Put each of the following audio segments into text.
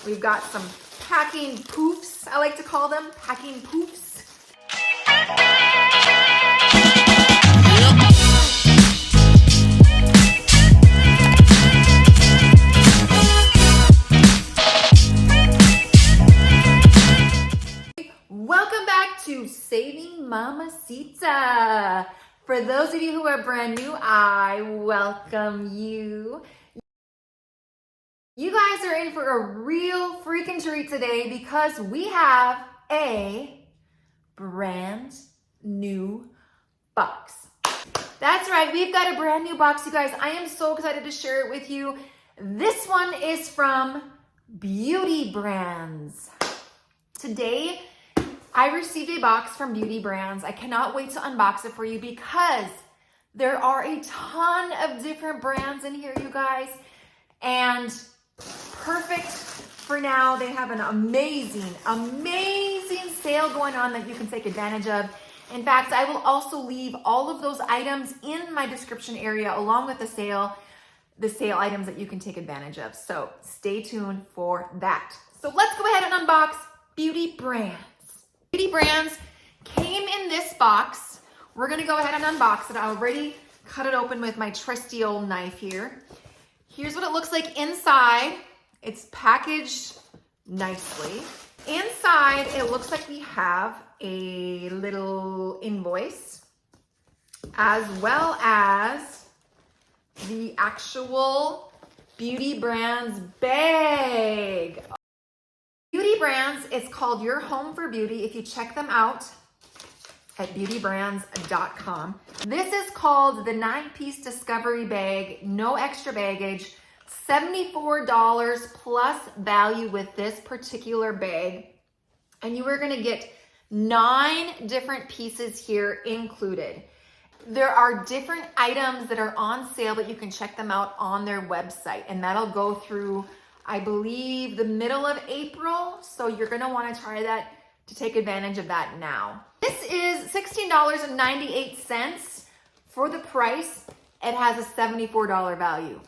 We've got some packing poofs, I like to call them, packing poofs. Welcome back to Saving Mamasita. For those of you who are brand new, I welcome you. You guys are in for a real freaking treat today because we have a brand new box. That's right, we've got a brand new box, you guys. I am so excited to share it with you. This one is from Beauty Brands. Today, I received a box from Beauty Brands. I cannot wait to unbox it for you because there are a ton of different brands in here, you guys. And perfect for now. They have an amazing sale going on that you can take advantage of. In fact, I will also leave all of those items in my description area along with the sale items that you can take advantage of. So stay tuned for that. So let's go ahead and unbox Beauty Brands. Beauty Brands came in this box. We're gonna go ahead and unbox it. I already cut it open with my trusty old knife here. Here's what it looks like inside. It's packaged nicely. Inside, it looks like we have a little invoice as well as the actual Beauty Brands bag. Beauty Brands is called Your Home for Beauty if you check them out at beautybrands.com. This is called the 9-piece discovery bag, no extra baggage, $74 plus value with this particular bag. And you are gonna get 9 different pieces here included. There are different items that are on sale, but you can check them out on their website, and that'll go through, I believe, the middle of April. So you're gonna wanna try that to take advantage of that now. This is $16.98 for the price. It has a $74 value.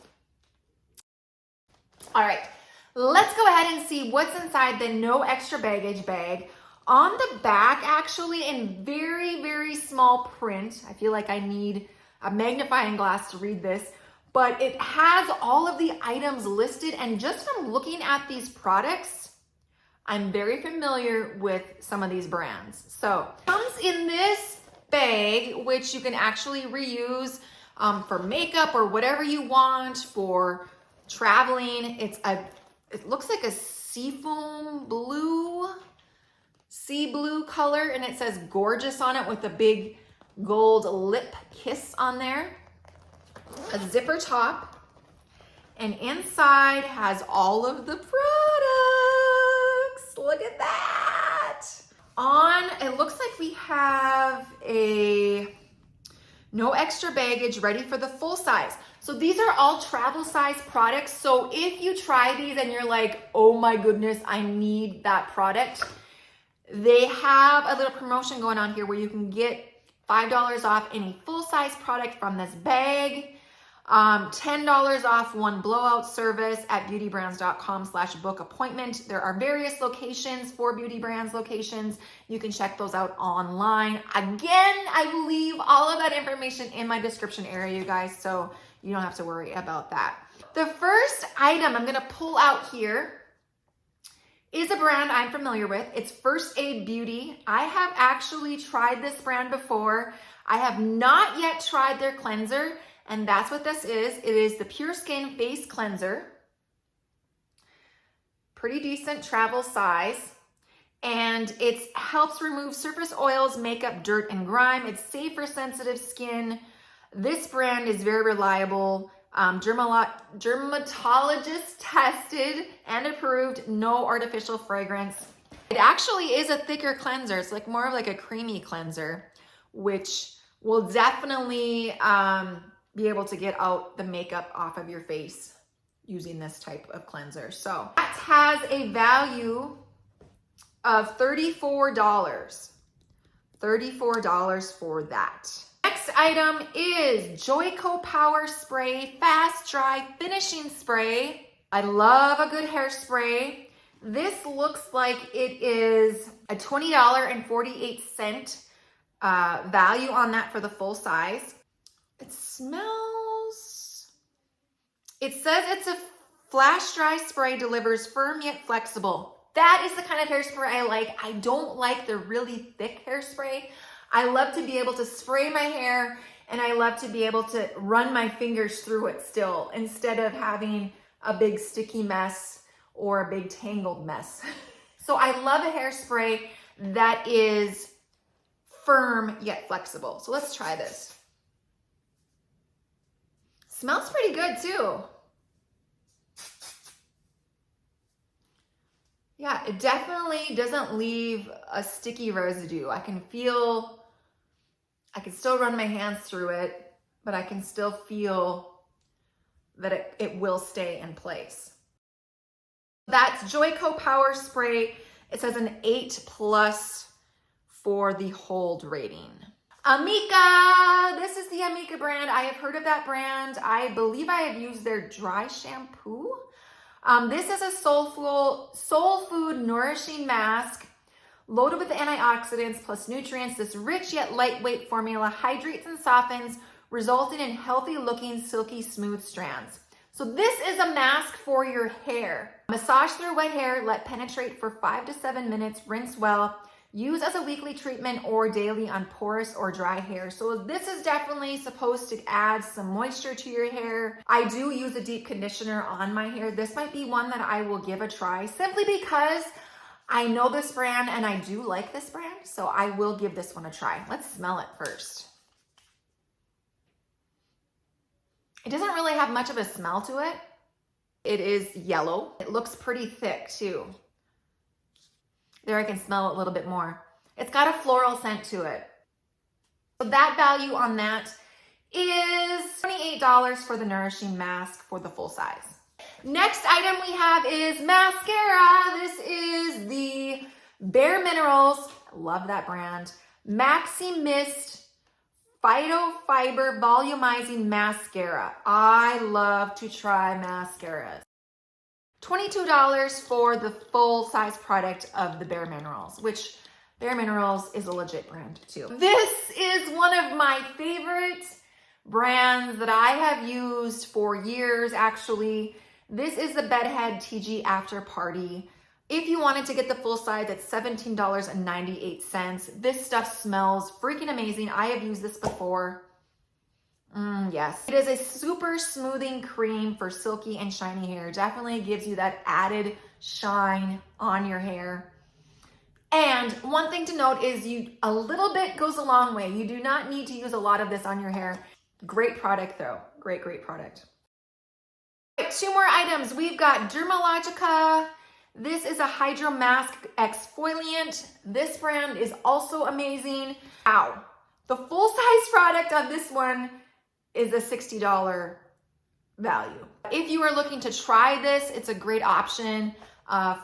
All right, let's go ahead and see what's inside the no extra baggage bag. On the back, actually, in very small print, I feel like I need a magnifying glass to read this, but it has all of the items listed, and just from looking at these products, I'm very familiar with some of these brands. So, it comes in this bag, which you can actually reuse for makeup or whatever you want for traveling. It looks like a seafoam blue, sea blue color, and it says gorgeous on it with a big gold lip kiss on there. A zipper top, and inside has all of the products. Look at that. It looks like we have a no extra baggage ready for the full size. So these are all travel size products. So if you try these and you're like, oh my goodness, I need that product, they have a little promotion going on here where you can get $5 off any full size product from this bag. $10 off one blowout service at beautybrands.com/book appointment. There are various locations for Beauty Brands locations. You can check those out online. Again, I will leave all of that information in my description area, you guys, so you don't have to worry about that. The first item I'm gonna pull out here is a brand I'm familiar with. It's First Aid Beauty. I have actually tried this brand before. I have not yet tried their cleanser, and that's what this is. It is the Pure Skin Face Cleanser. Pretty decent travel size. And it helps remove surface oils, makeup, dirt, and grime. It's safe for sensitive skin. This brand is very reliable. Dermatologist tested and approved, no artificial fragrance. It actually is a thicker cleanser. It's like more of like a creamy cleanser, which will definitely be able to get out the makeup off of your face using this type of cleanser. So that has a value of $34. $34 for that. Next item is Joico Power Spray Fast Dry Finishing Spray. I love a good hairspray. This looks like it is a $20.48 value on that for the full size. It smells, it says it's a flash dry spray, delivers firm yet flexible. That is the kind of hairspray I like. I don't like the really thick hairspray. I love to be able to spray my hair, and I love to be able to run my fingers through it still, instead of having a big sticky mess or a big tangled mess. So I love a hairspray that is firm yet flexible. So let's try this. Smells pretty good too. Yeah, it definitely doesn't leave a sticky residue. I can still run my hands through it, but I can still feel that it will stay in place. That's Joico Power Spray. It says an 8+ for the hold rating. Amika, this is the Amika brand. I have heard of that brand. I believe I have used their dry shampoo. This is a Soulfood Nourishing Mask, loaded with antioxidants plus nutrients. This rich yet lightweight formula hydrates and softens, resulting in healthy looking, silky, smooth strands. So this is a mask for your hair. Massage through wet hair, let penetrate for 5 to 7 minutes, rinse well. Use as a weekly treatment or daily on porous or dry hair. So this is definitely supposed to add some moisture to your hair. I do use a deep conditioner on my hair. This might be one that I will give a try, simply because I know this brand and I do like this brand. So I will give this one a try. Let's smell it first. It doesn't really have much of a smell to it. It is yellow. It looks pretty thick too. There I can smell it a little bit more. It's got a floral scent to it. So that value on that is $28 for the Nourishing Mask for the full size. Next item we have is mascara. This is the bareMinerals, love that brand, Maximist Phyto-Fiber Volumizing Mascara. I love to try mascaras. $22 for the full size product of the bareMinerals, which bareMinerals is a legit brand too. This is one of my favorite brands that I have used for years actually. This is the Bedhead TIGI After Party. If you wanted to get the full size, it's $17.98. This stuff smells freaking amazing. I have used this before. Yes. It is a super smoothing cream for silky and shiny hair. Definitely gives you that added shine on your hair. And one thing to note is a little bit goes a long way. You do not need to use a lot of this on your hair. Great product though. Great, great product. Right, 2 more items. We've got Dermalogica. This is a Hydra Mask Exfoliant. This brand is also amazing. Wow. The full size product on this one is a $60 value. If you are looking to try this, it's a great option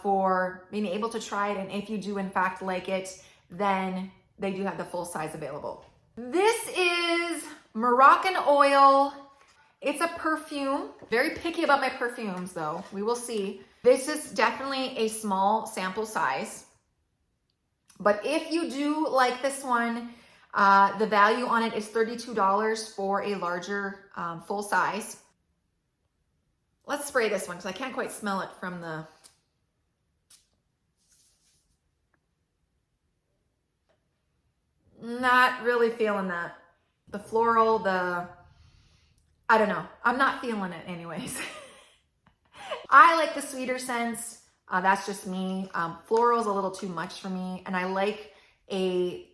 for being able to try it. And if you do in fact like it, then they do have the full size available. This is Moroccan Oil. It's a perfume. Very picky about my perfumes though. We will see. This is definitely a small sample size. But if you do like this one, the value on it is $32 for a larger full size. Let's spray this one because I can't quite smell it from the... Not really feeling that. The floral, I don't know. I'm not feeling it anyways. I like the sweeter scents. That's just me. Floral's a little too much for me. And I like a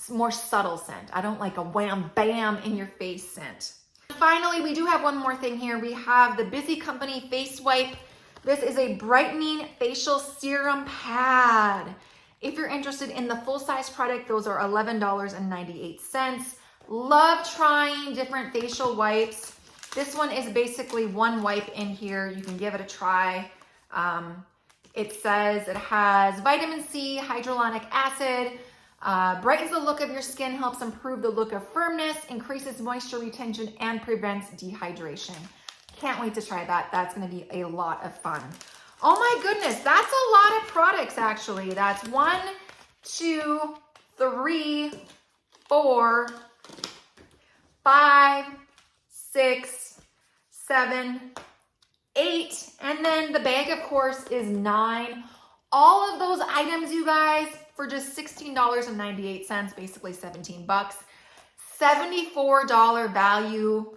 more subtle scent. I don't like a wham bam in your face scent. Finally, we do have one more thing here. We have the Busy Company Face Wipe. This is a brightening facial serum pad. If you're interested in the full size product, those are $11.98. Love trying different facial wipes. This one is basically one wipe in here. You can give it a try. It says it has vitamin C, hyaluronic acid, brightens the look of your skin, helps improve the look of firmness, increases moisture retention, and prevents dehydration. Can't wait to try that. That's gonna be a lot of fun. Oh my goodness, that's a lot products actually. That's 1, 2, 3, 4, 5, 6, 7, 8, and then the bag of course is 9. All of those items, you guys, for just $16.98, basically 17 bucks. $74 value,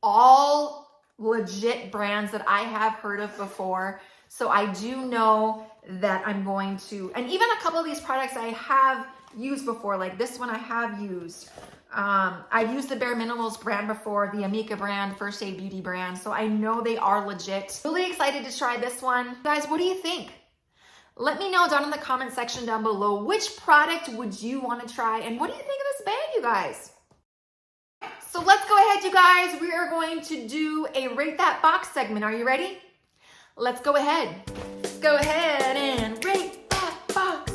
all legit brands that I have heard of before. So I do know that I'm going to, and even a couple of these products I have used before, like this one I have used. I've used the bareMinerals brand before, the Amika brand, First Aid Beauty brand. So I know they are legit. Really excited to try this one. Guys, what do you think? Let me know down in the comment section down below, which product would you want to try? And what do you think of this bag, you guys? So let's go ahead, you guys. We are going to do a Rate That Box segment. Are you ready? Let's go ahead. Let's go ahead and rate that box.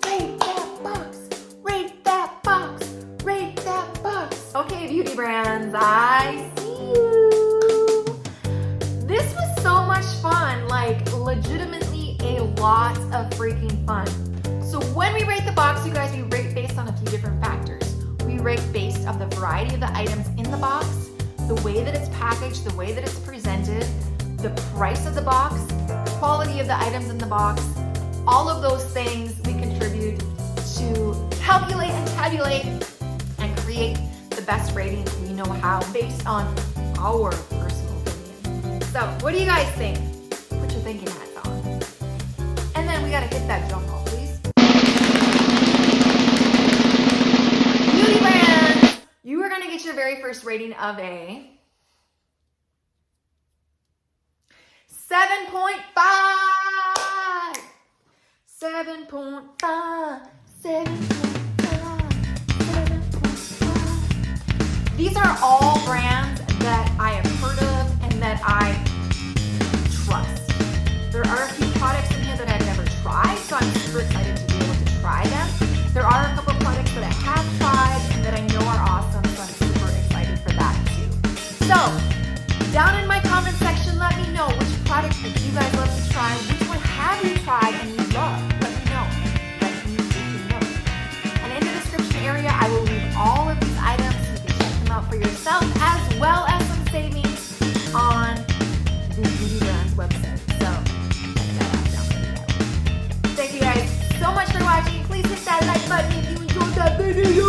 Rate that box. Rate that box. Rate that box. Okay, beauty brands, I see you. This was so much fun, like legitimately a lot of freaking fun. So when we rate the box, you guys, we rate based on a few different factors. We rate based on the variety of the items in the box, the way that it's packaged, the way that it's presented, the price of the box, quality of the items in the box. All of those things we contribute to calculate and tabulate and create the best ratings we know how based on our personal opinion. So what do you guys think? Put your thinking hats on. And then we gotta hit that drum roll, please. Beauty brands, you are gonna get your very first rating of a 7.5. 7.5. 7.5. These are all brands that I have heard of and that I trust. There are a few products in here that I've never tried, so I'm super excited to be able to try them. There are a couple products that I have tried and that I know are awesome, so I'm super excited for that too. So, down in my comment section, let me know which product that you guys love to try. Which one have you tried and you love? Let me know. Let me know. And in the description area, I will leave all of these items so you can check them out for yourself, as well as some savings on the Beauty Brands website. So, check that out down below. Thank you guys so much for watching. Please hit that like button if you enjoyed that video.